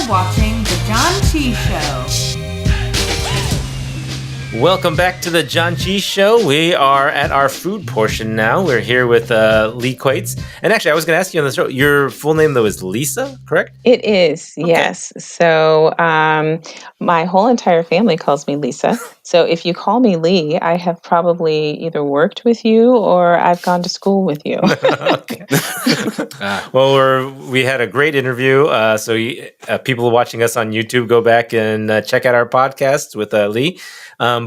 watching The Janchi Show. Welcome back to The Janchi Show. We are at our food portion now. We're here with Li Quaites. And actually, I was going to ask you on the show, your full name, though, is Lisa, correct? It is, yes. So my whole entire family calls me Lisa. So if you call me Lee, I have probably either worked with you or I've gone to school with you. Well, we had a great interview. People watching us on YouTube, go back and check out our podcast with Lee.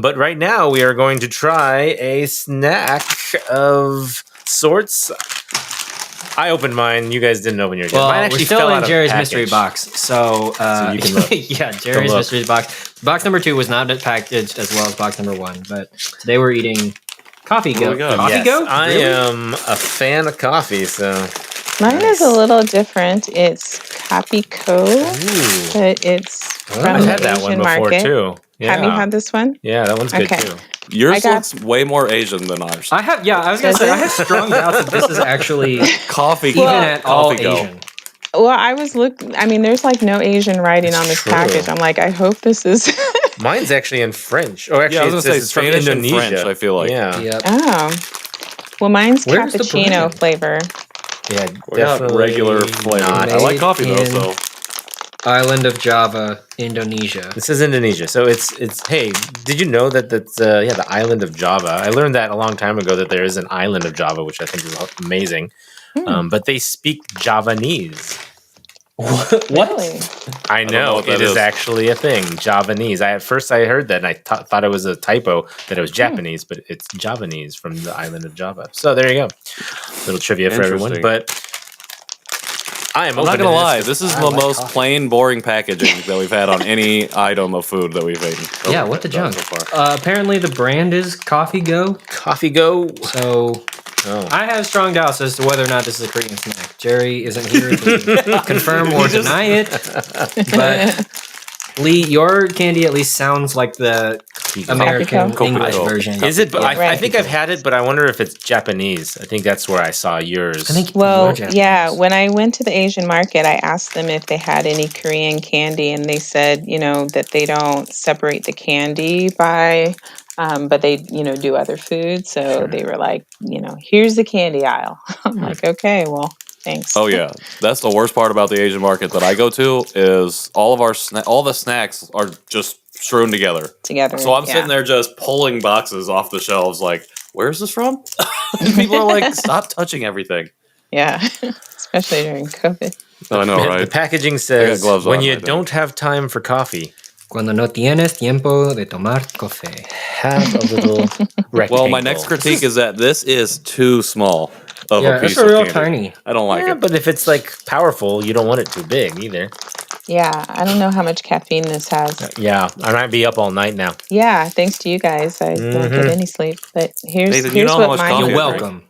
But right now, we are going to try a snack of sorts. I opened mine. You guys didn't open yours. Well, mine actually we're still fell in out of Jerry's package. mystery box. So you can look. yeah, Jerry's mystery box. Box number 2 was not packaged as well as box number 1. But today we're eating CoffeeGo. Yes, CoffeeGo? I Really? am a fan of coffee, so... Mine is a little different. It's Kopiko, but it's from I've the had that one Asian before, market. too. Yeah. Have you had this one? Yeah, that one's good, Okay. too. Yours looks way more Asian than ours. I was going to say, I have strong doubts that this is actually Coffee. even at all CoffeeGo. Asian. Well, I was there's like no Asian writing on this true. package. I'm like, I hope this is... Mine's actually in French. Oh, actually, Yeah, I was it's going to say from Spanish and Indonesia. French, I feel like. Yeah. Yep. Oh. Well, mine's Where's the cappuccino brand? flavor. Yeah, We got definitely regular flavor. not. I like coffee, though, in- so... Island of Java, Indonesia. This is Indonesia. So it's hey, did you know that that's the island of Java? I learned that a long time ago that there is an island of Java, which I think is amazing. But they speak Javanese. What? Really? I know know what that it is is. actually a thing, Javanese. At first I heard that and I thought it was a typo that it was Japanese, but it's Javanese from the island of Java. So there you go, little trivia for everyone. Interesting. But I am I'm not open going to to lie. this. This is I the like most coffee. plain, boring packaging that we've had on any item of food that we've eaten. Yeah, what the junk? So far. Apparently the brand is CoffeeGo. CoffeeGo. So Oh. I have strong doubts as to whether or not this is a Korean snack. Jerry isn't here to confirm or deny it. But Lee, your candy at least sounds like the American Kopiko. English Kopiko. version. Is it? But I Right. think I've had it, but I wonder if it's Japanese. I think that's where I saw yours. I think Well, you're Japanese. yeah, when I went to the Asian market, I asked them if they had any Korean candy, and they said, that they don't separate the candy by, but they, do other foods. So they were like, here's the candy aisle. I'm like, okay, well, thanks. Oh yeah, that's the worst part about the Asian market that I go to is all of all the snacks are just strewn together. Together. So I'm yeah. sitting there just pulling boxes off the shelves, like, where's this from? People are like, stop touching everything. Yeah, especially during COVID. I know, The right? packaging says gloves when on, you I think. don't have time for coffee, Cuando no tienes tiempo de tomar café. have a little rectangle. Well, my next critique is that this is too small of Yeah, a piece it's a of real candy. tiny. I don't like Yeah, it. but if it's like powerful, you don't want it too big either. Yeah, I don't know how much caffeine this has. Yeah, I might be up all night now. Yeah, thanks to you guys, I don't get any sleep. But here's Nathan, you here's know how what much mine coffee You're I is. drink. welcome.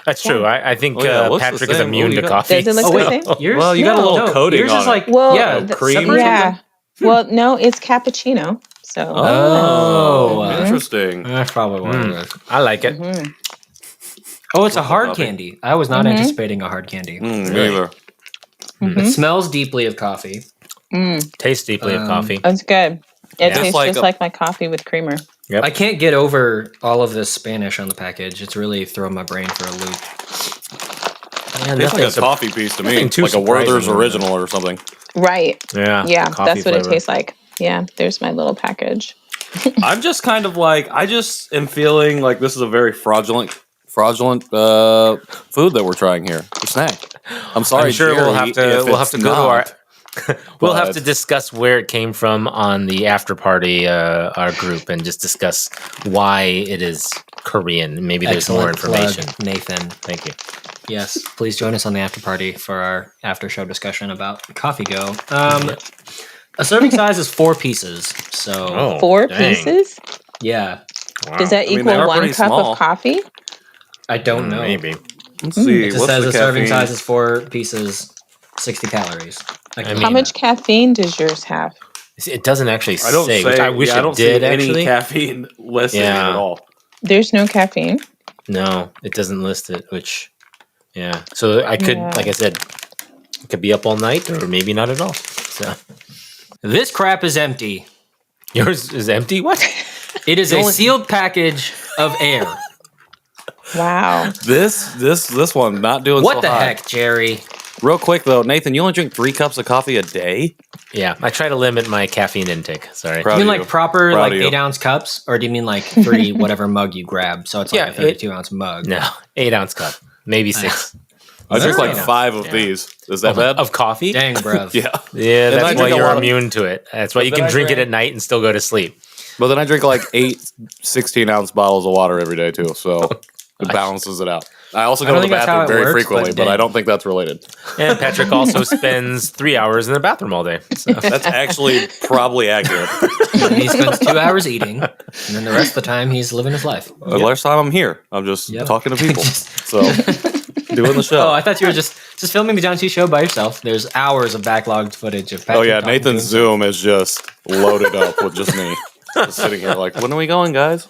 That's true. I think Oh, yeah, it looks the Patrick is same. immune Oh, to you got- coffee. Does it look Oh, the wait. same? Yours? Well, you got a little coating yours on is it. like, Well, yeah, cream or separated Yeah. them. Well, no, it's cappuccino. So Oh, Interesting. That's probably what it is. I like it. Oh, it's a hard coffee. candy. I was not anticipating a hard candy. Me neither. It smells deeply of coffee. Tastes deeply of coffee. it's good. It tastes like just a- like my coffee with creamer. Yep. I can't get over all of this Spanish on the package. It's really thrown my brain for a loop. Man, Tastes like a nothing coffee piece to me. nothing too Like a Werther's surprising. original or something. Right. Yeah, Yeah, coffee that's what it flavor. tastes like. Yeah, there's my little package. I'm just kind of like, I just am feeling like this is a very fraudulent food that we're trying here. A snack. I'm sorry, I'm sure we'll Jerry, have to if we'll have it's to go to our not. we'll have But- to discuss where it came from on the after party our group and just discuss why it is Korean. Maybe there's more Excellent plug, information. Nathan. Thank you. Yes, please join us on the after party for our after show discussion about CoffeeGo. A serving size is 4 pieces. So, Oh, 4 dang. pieces? yeah, Wow. Does that mean, equal they are 1 pretty cup small. of coffee? I don't know. Maybe. Let's see. It just What's says the a serving caffeine? size is 4 pieces, 60 calories. I How mean, much caffeine does yours have? it doesn't actually I don't say, say. which I wish I don't it did see actually. any caffeine listed Yeah. at all. There's no caffeine. No, it doesn't list it, which, yeah. So I could, Yeah. like I said, it could be up all night or maybe not at all. So This crap is empty. yours is empty. What? It is a sealed package of air. Wow. This one not doing What so the hot. heck, Jerry? Real quick though, Nathan, you only drink 3 cups of coffee a day? Yeah, I try to limit my caffeine intake. Sorry. Proud Do you of mean like proper Proud like of you. 8-ounce cups, or do you mean like 3 whatever mug you grab? So it's like Yeah, a 32-ounce mug. No, 8-ounce cup, maybe 6 I drink like Yeah. 5 of these. Is that bad? of coffee. Dang, bruv. Yeah. Yeah, And I that's why drink a you're lot of- immune to it. That's why you then can I drink it drank- at night and still go to sleep. But then I drink like 8 16-ounce bottles of water every day too, so it balances it out. I also I go don't to the think that's how bathroom it very works, frequently, but but I dang. don't think that's related. And Patrick also spends 3 hours in the bathroom all day. So. That's actually probably accurate. He spends 2 hours eating, and then the rest of the time he's living his life. The last time I'm here, I'm just Yep. talking to people. So doing the show. Oh, I thought you were just filming the Janchi Show by yourself. There's hours of backlogged footage of Patrick. Oh yeah, talking to Nathan's himself. Zoom is just loaded up with just me. Just sitting here like, when are we going, guys?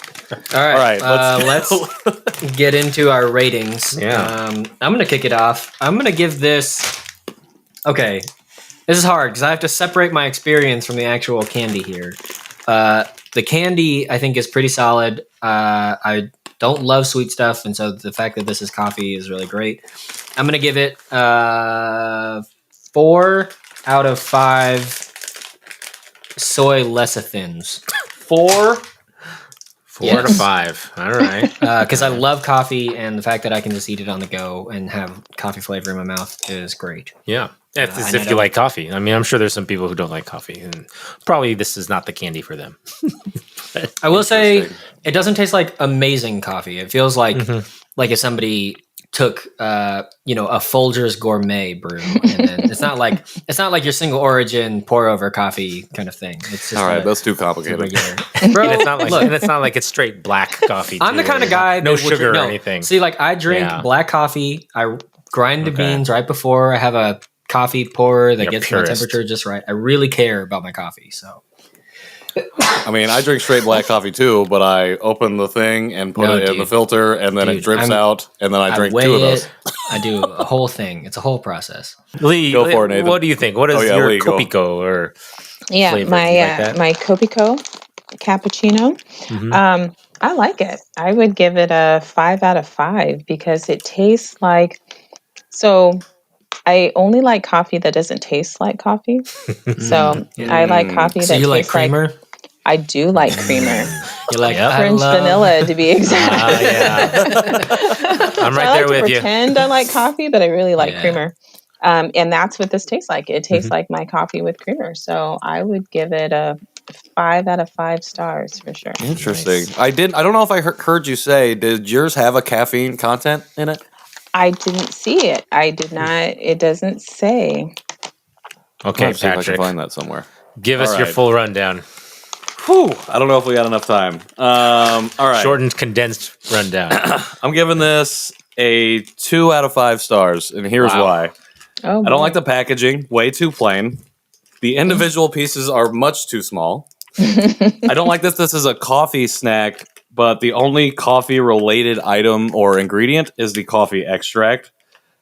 All right, let's let's get into our ratings. Yeah. I'm gonna kick it off. I'm gonna give this. Okay, this is hard because I have to separate my experience from the actual candy here. The candy I think is pretty solid. I don't love sweet stuff, and so the fact that this is coffee is really great. I'm gonna give it 4 out of 5 soy lecithins. 4. 4 out of 5. All right. Because I love coffee, and the fact that I can just eat it on the go and have coffee flavor in my mouth is great. Yeah. That's as and I if you don't- like coffee. I mean, I'm sure there's some people who don't like coffee, and probably this is not the candy for them. I will say Interesting. it doesn't taste like amazing coffee. It feels like if somebody took a Folgers gourmet brew, and then it's not like your single origin pour over coffee kind of thing. It's just All right, a- that's too it's a complicated. regular. Bro, And it's not like look, and it's not like it's straight black coffee. I'm the too. kind of guy no that would sugar drink- or anything. See, like I drink Yeah. black coffee. I grind the Okay. beans right before I have a coffee pourer that You're a gets purist. my temperature just right. I really care about my coffee. So I mean, I drink straight black coffee too, but I open the thing and put No, it in dude. the filter, and then it Dude, drips out, and then I drink weigh 2 of those. it. I do a whole thing. It's a whole process. Lee, Go for it, Nathan. what do you think? What is Oh, yeah, your Lee, go. Kopiko or Yeah, flavor, my you like that? my Kopiko cappuccino. Mhm. I like it. I would give it a 5 out of 5 because it tastes like. So, I only like coffee that doesn't taste like coffee. So I like coffee So that you like tastes like. creamer? I do like creamer, You like Yep. I French love- vanilla to be exact. yeah. I'm So right I there like to with you. pretend I like coffee, but I really like Yeah. creamer. And that's what this tastes like. It tastes like my coffee with creamer. So I would give it a 5 out of 5 stars for sure. Interesting. I don't know if I heard you say. Did yours have a caffeine content in it? I didn't see it. I did not. It doesn't say. Okay, Let's see if I can Patrick, find that somewhere. give us All your right. full rundown. Whew, I don't know if we got enough time. All right. Shortened, condensed rundown. I'm giving this a 2 out of 5 stars, and here's Wow. why. Oh, I don't like the packaging, way too plain. The individual pieces are much too small. I don't like that this is a coffee snack, but the only coffee related item or ingredient is the coffee extract.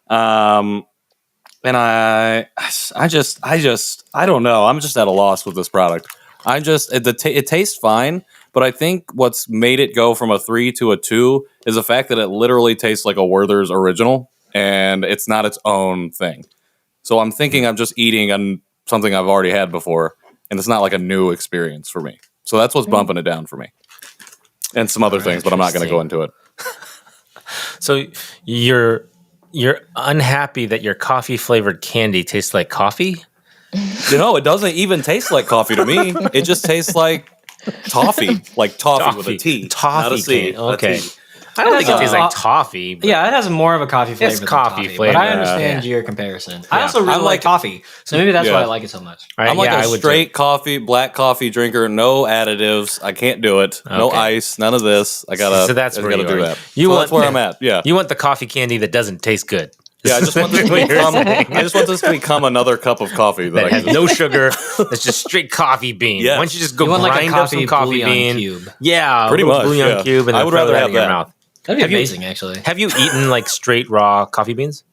And I don't know. I'm just at a loss with this product. It tastes fine, but I think what's made it go from a 3 to a 2 is the fact that it literally tastes like a Werther's original, and it's not its own thing. So I'm thinking I'm just eating on something I've already had before, and it's not like a new experience for me. So that's what's bumping it down for me, and some other things, but I'm not going to go into it. So you're unhappy that your coffee flavored candy tastes like coffee? You know, it doesn't even taste like coffee to me. It just tastes like toffee, with a T, not a C. candy. Okay. A T. I don't think it tastes Uh, like toffee. But Yeah, it has more of a coffee flavor. than coffee But flavor, I understand yeah. your comparison. I also really I'm like like- coffee, so maybe that's Yeah. why I like it so much. All right, I'm like yeah, I a would straight coffee, black coffee drinker, no additives. I can't do it. No Okay. ice, none of this. I gotta. So that's I where gotta you do are. that. You So want- that's where I'm at. Yeah. You want the coffee candy that doesn't taste good. Yeah, I just want this to What you're become. saying. I just want this to become another cup of coffee that That I has can just. no sugar. That's just straight coffee bean. Yes. Why don't you just go You want like a grind up some coffee coffee bouillon bean? cube. Yeah, Pretty a little much, bouillon yeah. cube, and I then would throw rather that have in your that. mouth. That'd be Have you- amazing, actually. Have you eaten like straight raw coffee beans?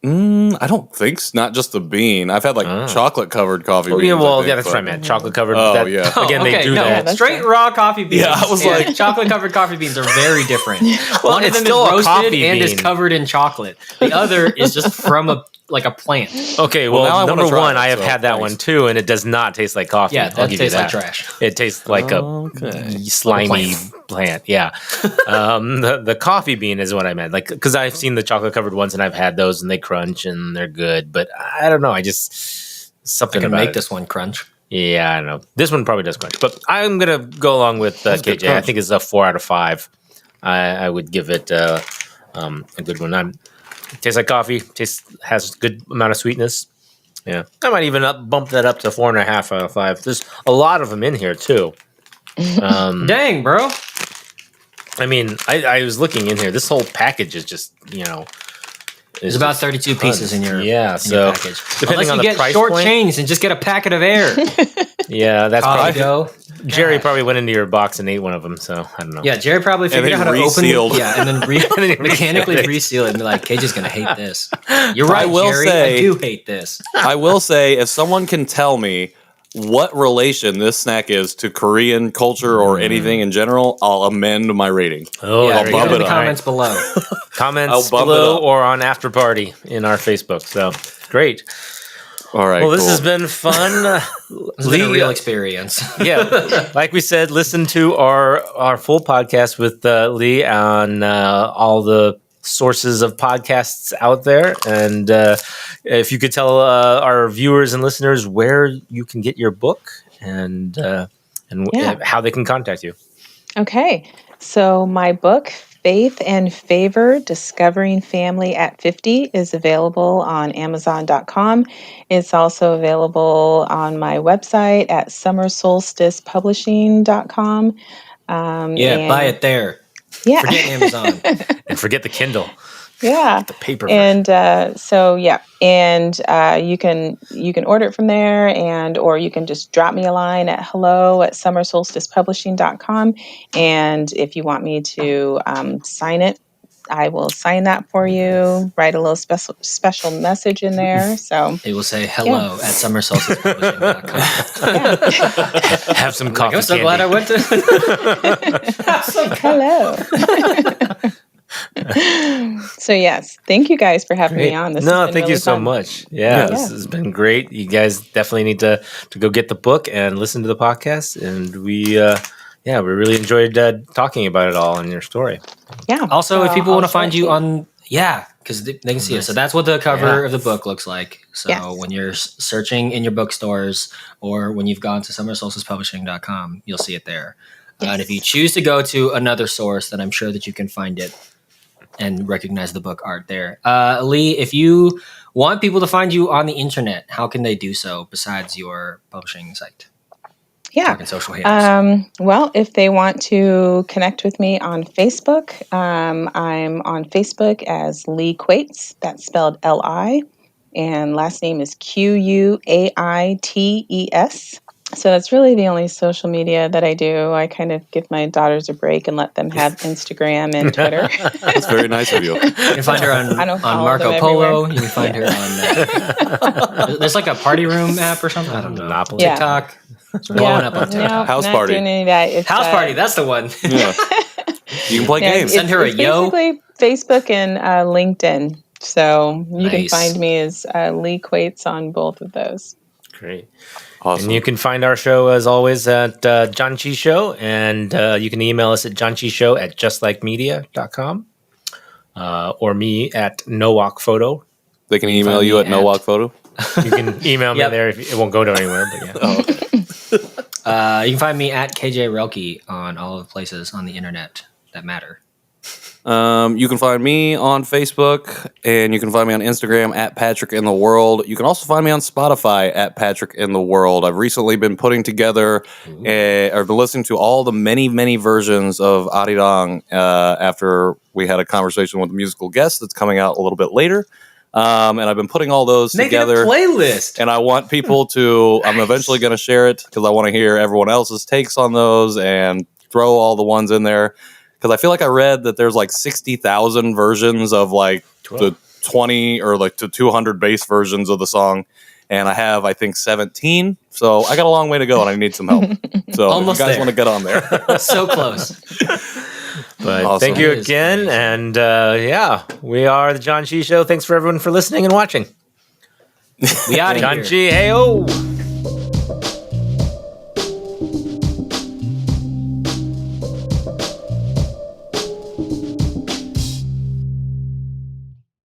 I don't think so. Not just the bean. I've had like chocolate covered coffee beans. Yeah, well, I think, that's what I meant. Chocolate covered. Oh, yeah. Again, okay, they do that. Straight raw coffee beans. Yeah, I was and like- chocolate covered coffee beans are very different. Well, One of it's them still a is roasted coffee and is bean. covered in chocolate. The other is just from a plant. Okay, Well, now I well, wanna number try one, it, I have so had that thanks. one too, and it does not taste like coffee. Yeah, I'll that give tastes you like that. trash. It tastes like Okay. a slimy plant. Yeah. The coffee bean is what I meant. Like, because I've seen the chocolate covered ones, and I've had those, and they crunch and they're good. But I don't know. I just I something can about make it. this one crunch. Yeah, I don't know. This one probably does crunch, but I'm gonna go along with good KJ. I crunch. think it's a 4 out of 5. I would give it a good one. It tastes like coffee. Has a good amount of sweetness. Yeah, I might even bump that up to 4.5 out of 5. There's a lot of them in here too. Dang, bro. I mean, I was looking in here. This whole package is just There's about 32 pieces in your so package. depending Unless on you the get price short point, changed and just get a packet of air. yeah, that's probably CoffeeGo. Jerry probably went into your box and ate one of them. So I don't know. Yeah, Jerry probably figured then out how to resealed. open it. Yeah, and then then he mechanically resealed it. reseal it and be like, KJ's going to hate this. You're right, I will Jerry. say- I do hate this. I will say, if someone can tell me what relation this snack is to Korean culture or anything in general, I'll amend my rating. Oh, Yeah, there you bump go. it in the up. comments below. Comments I'll bump it below up. or on After Party in our Facebook. So great. All right. Well, this cool. has been fun. It's been a real experience. Yeah, like we said, listen to our full podcast with Lee on all the sources of podcasts out there, and if you could tell our viewers and listeners where you can get your book and how they can contact you. Okay. So my book, Faith and Favor, Discovering Family at 50, is available on Amazon.com. It's also available on my website at summersolsticepublishing.com. Yeah, buy it there. Yeah. Forget Amazon. And forget the Kindle, Yeah. the paper version. And you can order it from there, or you can just drop me a line at hello@summersolsticepublishing.com. And if you want me to sign it, I will sign that for you. Write a little special message in there. So It will say hello at summersolsticepublishing.com. Have some coffee. I'm so glad I went to. hello. So yes, thank you guys for having me on. This has been Thank you really so fun. much. Yeah, Yeah. this has been great. You guys definitely need to go get the book and listen to the podcast. And we really enjoyed talking about it all and your story. Yeah. Also, So if people I'll want to show find it you to on, because they can see it. So that's what the cover of the book looks like. So Yes. when you're searching in your bookstores or when you've gone to summersolsticepublishing.com, you'll see it there. And if you choose to go to another source, then I'm sure that you can find it and recognize the book art there. Lee, if you want people to find you on the internet, how can they do so besides your publishing site? Yeah. Talking social handles. Well, if they want to connect with me on Facebook, I'm on Facebook as Li Quaites. That's spelled Li, and last name is Quaites. So that's really the only social media that I do. I kind of give my daughters a break and let them have Instagram and Twitter. That's very nice of you. You can find her on I don't follow Marco them Polo. everywhere. You can find her on there's like a party room app or something. I don't know. Monopoly. Yeah. TikTok. It's blowing up on TikTok. No, House not party. doing any of that. It's, House party. That's the one. Yeah. You can play yeah, games. Send her a it's yo. basically Facebook and LinkedIn. So you can Nice. find me as Li Quaites on both of those. Great. Awesome. And you can find our show, as always, at Janchi Show. And you can email us at janchi.show@justlikemedia.com or me at nowalkphoto. They can email you at me at- nowalkphoto. You can email me Yep. there. It won't go to anywhere, but yeah. Oh, okay. You can find me at KJ Relke on all of the places on the internet that matter. You can find me on Facebook, and you can find me on Instagram at Patrick in the World. You can also find me on Spotify at Patrick in the World. I've recently been putting together, I've been listening to all the many, many versions of Arirang after we had a conversation with a musical guest that's coming out a little bit later. And I've been putting all those together. playlist. And I want people to, I'm eventually going to share it because I want to hear everyone else's takes on those and throw all the ones in there. Because I feel like I read that there's like 60,000 versions of like the 20 or like to 200 bass versions of the song. And I have, I think, 17. So I got a long way to go and I need some help. So Almost if you guys there. want to get on there. So close. But Awesome. thank you It is again. And we are the Janchi Show. Thanks for everyone for listening and watching. We out of here. Janchi, hey-oh!